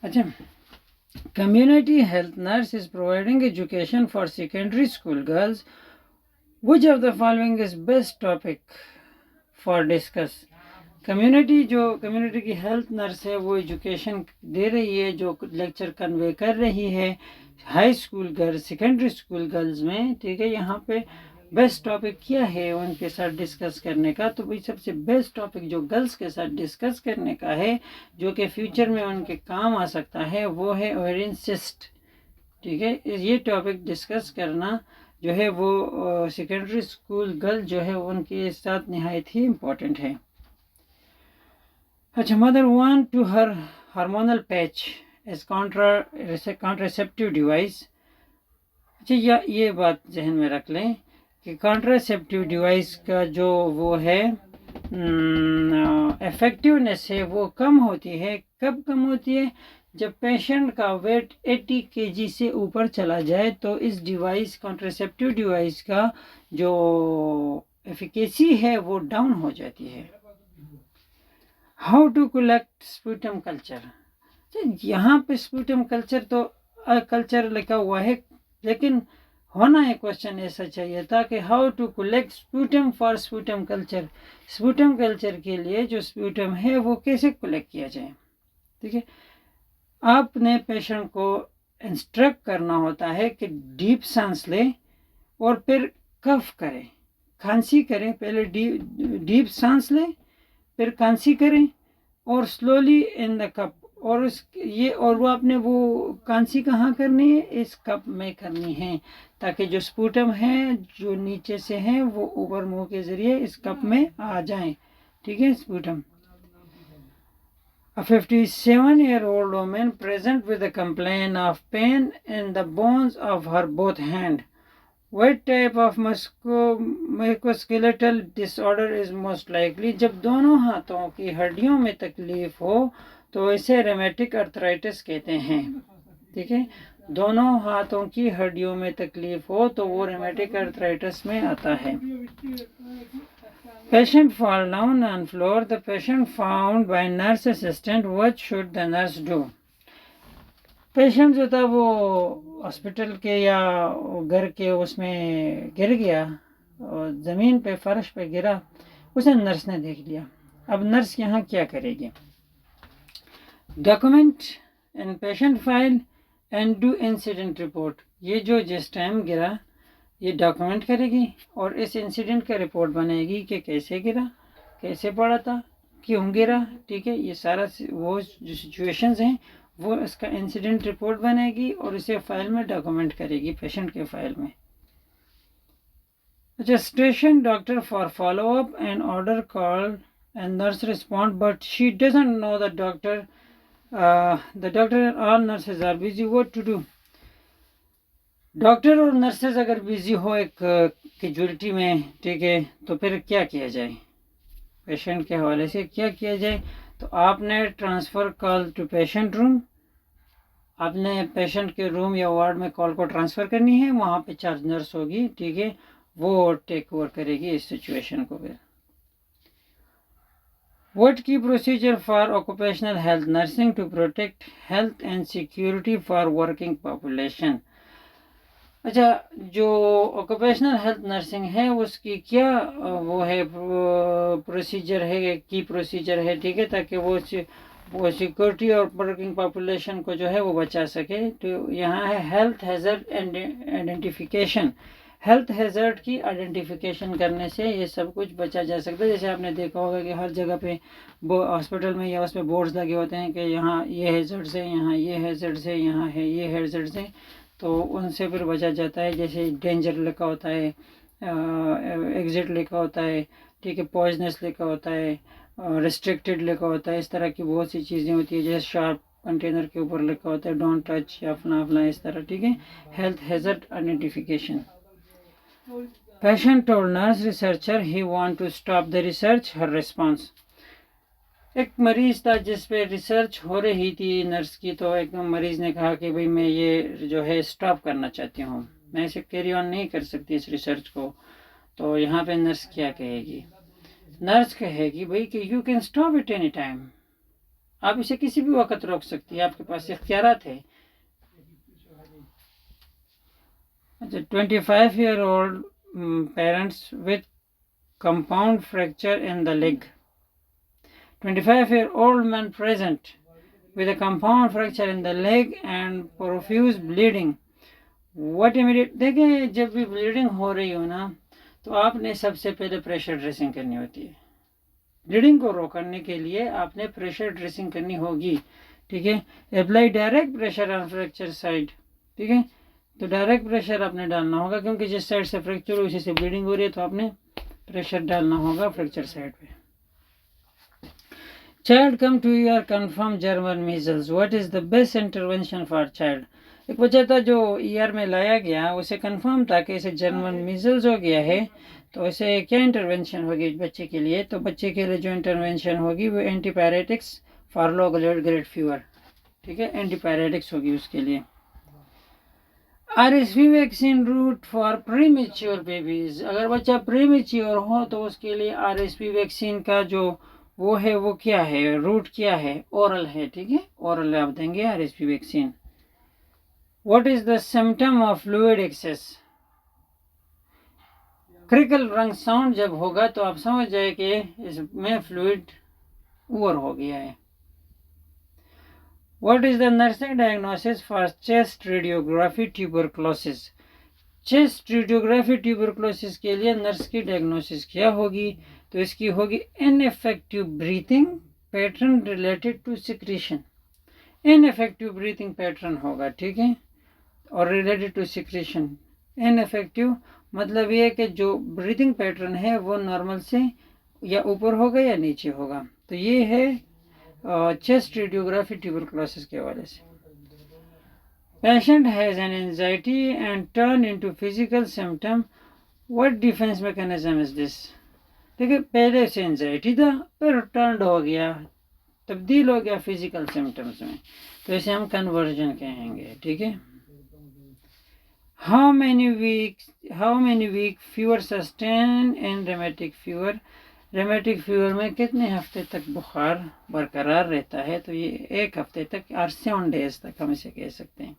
अच्छा, community health nurse is providing education for secondary school girls. Which of the following is best topic for discuss? Community की health nurse है, वो education दे रही है, जो lecture convey कर रही है high school girls, secondary school girls में, ठीक है। यहाँ पे बेस्ट टॉपिक क्या है उनके साथ डिस्कस करने का? तो भाई सबसे बेस्ट टॉपिक जो गर्ल्स के साथ डिस्कस करने का है, जो कि फ्यूचर में उनके काम आ सकता है, वो है ओवेरियन सिस्ट, ठीक है। ये टॉपिक डिस्कस करना जो है वो सेकेंडरी स्कूल गर्ल जो है उनके साथ नहायत ही इम्पोर्टेंट है। अच्छा, mother want to her hormonal patch as contraceptive device. अच्छा, ये बात जहन में रख लें कि कॉन्ट्रासेप्टिव डिवाइस का जो वो है इफेक्टिवनेस है वो कम होती है। कब कम होती है? जब पेशेंट का वेट 80 kg से ऊपर चला जाए तो इस डिवाइस, कॉन्ट्रासेप्टिव डिवाइस का जो एफिकेसी है वो डाउन हो जाती है। How to collect sputum culture. यहाँ पे स्पूटम कल्चर तो कल्चर लिखा हुआ है, लेकिन होना है क्वेश्चन ऐसा चाहिए था कि how to collect sputum for sputum culture. Sputum culture के लिए जो स्पूटम है वो कैसे कलेक्ट किया जाए, ठीक है। आपने पेशेंट को इंस्ट्रक्ट करना होता है कि डीप सांस ले और फिर कफ करें, खांसी करें। पहले डीप सांस लें, फिर खांसी करें और स्लोली इन द कप। और वो आपने वो खांसी कहाँ करनी है? इस कप में करनी है, ताकि जो स्पूटम है जो नीचे से है वो ऊपर मुंह के जरिए इस कप में आ जाए, ठीक है, sputum. A 57-year-old woman present with a complaint of pain in the bones of her both hand. What type of musculoskeletal disorder is most likely? जब दोनों हाथों की हड्डियों में तकलीफ हो तो इसे रेमेटिक अर्थराइटिस कहते हैं, ठीक है। दोनों हाथों की हड्डियों में तकलीफ हो तो वो रेमेटिक अर्थराइटिस में आता है। Patient fall down on floor. The patient found by nurse assistant. What should the nurse do? Patient जो था वो हॉस्पिटल के या घर के उसमें गिर गया और ज़मीन पे फर्श पे गिरा, उसे नर्स ने देख लिया। अब नर्स यहाँ क्या करेगी? Document in patient file and do incident report. ये जो जिस टाइम गिरा ये डॉक्यूमेंट करेगी और इस इंसिडेंट का रिपोर्ट बनाएगी कि कैसे गिरा, कैसे पड़ा था, क्यों गिरा, ठीक है। ये सारा वो जो सिचुएशंस हैं वो इसका इंसिडेंट रिपोर्ट बनाएगी और इसे फाइल में डॉक्यूमेंट करेगी, पेशेंट के फाइल में। अच्छा, station doctor for follow up and order call and nurse respond but she doesn't know the doctor all nurses are busy, what to do? Doctor और nurses अगर बिजी हो एक casualty में, ठीक है, तो फिर क्या किया जाए? पेशेंट के हवाले से क्या किया जाए? तो आपने transfer call to patient room, आपने पेशेंट के रूम या वार्ड में कॉल को ट्रांसफ़र करनी है। वहाँ पे चार्ज नर्स होगी, ठीक है, वो टेक ओवर करेगी इस सिचुएशन को। फिर व्हाट की procedure for occupational health nursing to protect health and security for working population. अच्छा, जो ऑक्यूपेशनल हेल्थ नर्सिंग है उसकी क्या वो है प्रोसीजर है, की प्रोसीजर है, ठीक है, ताकि वो सिक्योरिटी और वर्किंग पॉपुलेशन को जो है वो बचा सके। तो यहाँ है health hazard identification. Health hazard की आइडेंटिफिकेशन करने से ये सब कुछ बचा जा सकता है। जैसे आपने देखा होगा कि हर जगह पे हॉस्पिटल में या उसमें बोर्ड्स लगे होते हैं कि यहाँ ये हैजर्ड्स है, यहाँ ये हैजर्ड्स है, यहाँ है ये हैजर्ड्स है, तो उनसे फिर बचा जाता है। जैसे डेंजर लिखा होता है, एग्जिट लिखा होता है, ठीक है, पॉइजनस लिखा होता है, रिस्ट्रिक्टेड लिखा होता है। इस तरह की बहुत सी चीज़ें होती है। जैसे शार्प कंटेनर के ऊपर लिखा होता है डोंट टच या फला फला, इस तरह, ठीक है। Health hazard identification. Patient told nurse researcher he want to stop the research, her response. एक मरीज़ था जिस पे रिसर्च हो रही थी नर्स की, तो एक मरीज़ ने कहा कि भाई मैं ये जो है स्टॉप करना चाहती हूँ, मैं इसे कैरी ऑन नहीं कर सकती इस रिसर्च को। तो यहाँ पे नर्स क्या कहेगी? नर्स कहेगी भाई कि you can stop it any time, आप इसे किसी भी वक्त रोक सकती है, आपके पास इख्तियारात है। अच्छा, 25-year-old parents with compound fracture in the leg. 25-year-old man present with a compound fracture in the leg and profuse bleeding. What immediate? देखिए, जब भी ब्लीडिंग हो रही हो ना, तो आपने सबसे पहले प्रेशर ड्रेसिंग करनी होती है। ब्लीडिंग को रोकने के लिए आपने प्रेशर ड्रेसिंग करनी होगी, ठीक है। Apply direct pressure on fracture side, ठीक है। तो डायरेक्ट प्रेशर आपने डालना होगा, क्योंकि जिस साइड से फ्रैक्चर हो उसी से ब्लीडिंग हो रही है, तो आपने प्रेशर डालना होगा फ्रैक्चर साइड पे। Child come two year confirm German measles, what is the best intervention for child. एक बच्चा था जो ईयर में लाया गया, उसे कंफर्म था कि इसे जर्मन मीजल्स हो गया है, तो इसे क्या इंटरवेंशन होगी बच्चे के लिए। तो बच्चे के लिए जो इंटरवेंशन होगी वो antipyretics for low grade fever, ठीक है, एंटीपायरेटिक्स होगी उसके लिए। RSV vaccine route for premature babies, अगर बच्चा प्रीमेच्योर हो तो उसके लिए RSV वैक्सीन का जो वो है वो क्या है, रूट क्या है, ओरल है, ठीक है, ओरल आप देंगे RSV vaccine. What is the symptom of fluid excess, crackle रंग साउंड जब होगा तो आप समझ जाए कि इसमें फ्लूइड ओवर हो गया है। What is the nursing diagnosis for chest radiography tuberculosis? Chest radiography tuberculosis के लिए नर्स की डायग्नोसिस क्या होगी, तो इसकी होगी ineffective breathing pattern related to secretion. Ineffective breathing pattern होगा, ठीक है, और रिलेटेड टू सिक्रीशन। इनएफेक्टिव मतलब ये कि जो ब्रीथिंग पैटर्न है वो नॉर्मल से या ऊपर होगा या नीचे होगा। तो ये है चेस्ट रेडियोग्राफी ट्यूबरकुलोसिस के हवाले से। Patient has an anxiety and turn into physical symptom, what defence mechanism is this. देखिए, पहले से एंजाइटी था फिर टर्न हो गया, तब्दील हो गया फिजिकल सिम्टम्स में, तो इसे हम कन्वर्जन कहेंगे, ठीक है। How many week fever sustain in rheumatic fever, rheumatic fever में कितने हफ्ते तक बुखार बरकरार रहता है, तो ये 1 हफ्ते तक और 7 डेज तक हम इसे कह सकते हैं।